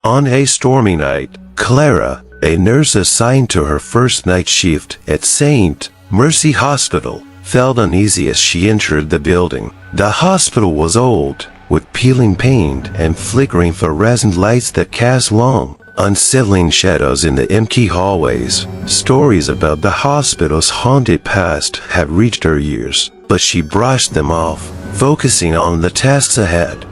On a stormy night, Clara, a nurse assigned to her first night shift at St. Mercy Hospital, felt uneasy as she entered the building. The hospital was old, with peeling paint and flickering fluorescent lights that cast long, unsettling shadows in the empty hallways. Stories about the hospital's haunted past had reached her ears, but she brushed them off, focusing on the tasks ahead.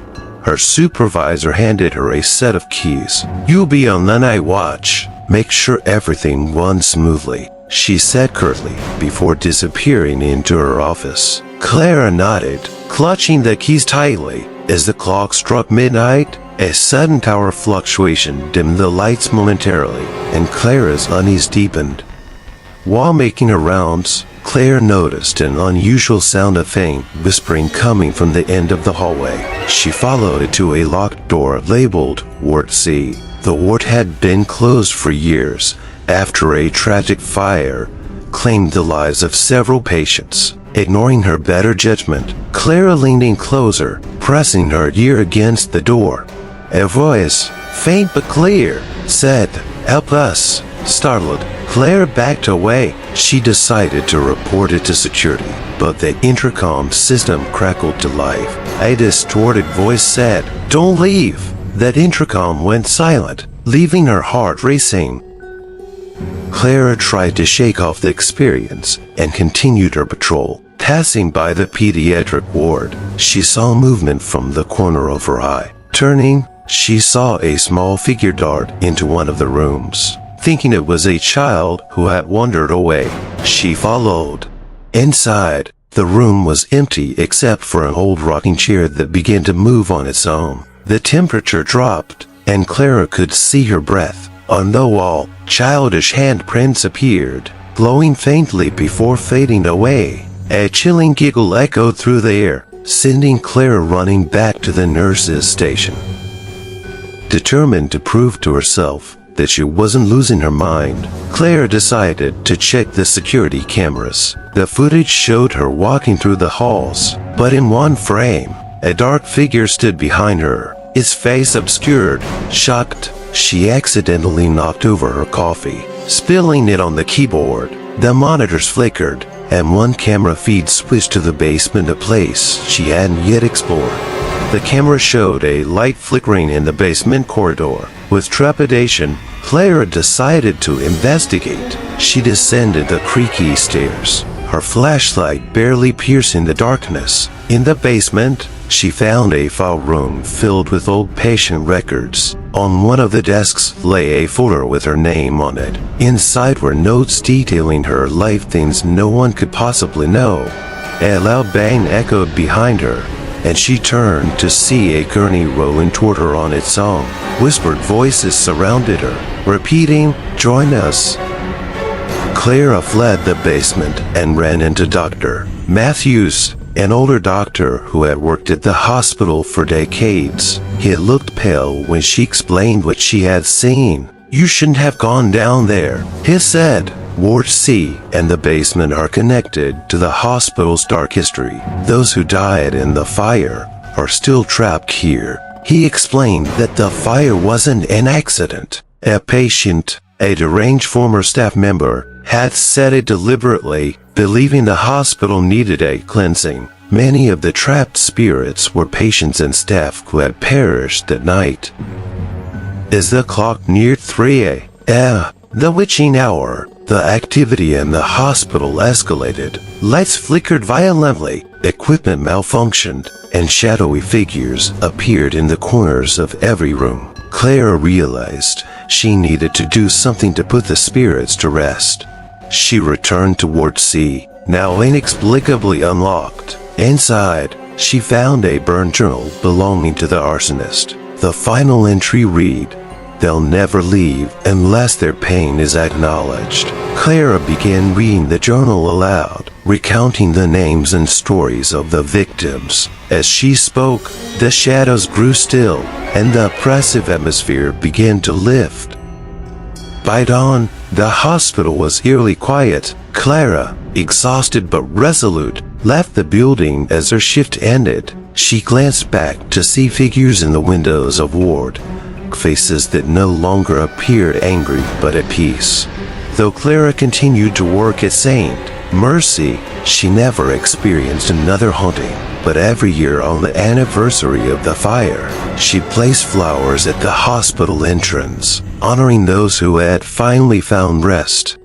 Her supervisor handed her a set of keys. "You'll be on the night watch. Make sure everything runs smoothly," she said curtly, before disappearing into her office. Clara nodded, clutching the keys tightly. As the clock struck midnight, a sudden tower fluctuation dimmed the lights momentarily, and Clara's unease deepened. While making her rounds, Clara noticed an unusual sound of faint whispering coming from the end of the hallway. She followed it to a locked door labeled Ward C. The ward had been closed for years after a tragic fire claimed the lives of several patients. Ignoring her better judgment, Clara leaned in closer, pressing her ear against the door. A voice, faint but clear, said, "Help us." Startled, Clara backed away. She decided to report it to security, but the intercom system crackled to life. A distorted voice said, "Don't leave." That intercom went silent, leaving her heart racing. Clara tried to shake off the experience and continued her patrol. Passing by the pediatric ward, she saw movement from the corner of her eye. Turning, she saw a small figure dart into one of the rooms. Thinking it was a child who had wandered away, she followed. Inside, the room was empty except for an old rocking chair that began to move on its own. The temperature dropped, and Clara could see her breath. On the wall, childish handprints appeared, glowing faintly before fading away. A chilling giggle echoed through the air, sending Clara running back to the nurse's station. Determined to prove to herself that she wasn't losing her mind, Clara decided to check the security cameras. The footage showed her walking through the halls, but in one frame, a dark figure stood behind her, its face obscured. Shocked, she accidentally knocked over her coffee, spilling it on the keyboard. The monitors flickered, and one camera feed switched to the basement, a place she hadn't yet explored. The camera showed a light flickering in the basement corridor. With trepidation, Clara decided to investigate. She descended the creaky stairs, her flashlight barely piercing the darkness. In the basement, she found a file room filled with old patient records. On one of the desks lay a folder with her name on it. Inside were notes detailing her life, things no one could possibly know. A loud bang echoed behind her, and she turned to see a gurney rolling toward her on its own. Whispered voices surrounded her, repeating, "Join us." Clara fled the basement and ran into Dr. Matthews, an older doctor who had worked at the hospital for decades. He looked pale when she explained what she had seen. "You shouldn't have gone down there," he said. Ward C and the basement are connected to the hospital's dark history. Those who died in the fire are still trapped here. He explained that the fire wasn't an accident. A patient, a deranged former staff member, had set it deliberately, believing the hospital needed a cleansing. Many of the trapped spirits were patients and staff who had perished that night. As the clock neared 3 a.m., the witching hour, the activity in the hospital escalated. Lights flickered violently, equipment malfunctioned, and shadowy figures appeared in the corners of every room. Clara realized she needed to do something to put the spirits to rest. She returned to Ward C, now inexplicably unlocked. Inside, she found a burned journal belonging to the arsonist. The final entry read, "They'll never leave unless their pain is acknowledged." Clara began reading the journal aloud, recounting the names and stories of the victims. As she spoke, the shadows grew still, and the oppressive atmosphere began to lift. By dawn, the hospital was eerily quiet. Clara, exhausted but resolute, left the building as her shift ended. She glanced back to see figures in the windows of Ward faces that no longer appeared angry but at peace. Though Clara continued to work at St. Mercy, she never experienced another haunting. But every year on the anniversary of the fire, she placed flowers at the hospital entrance, honoring those who had finally found rest.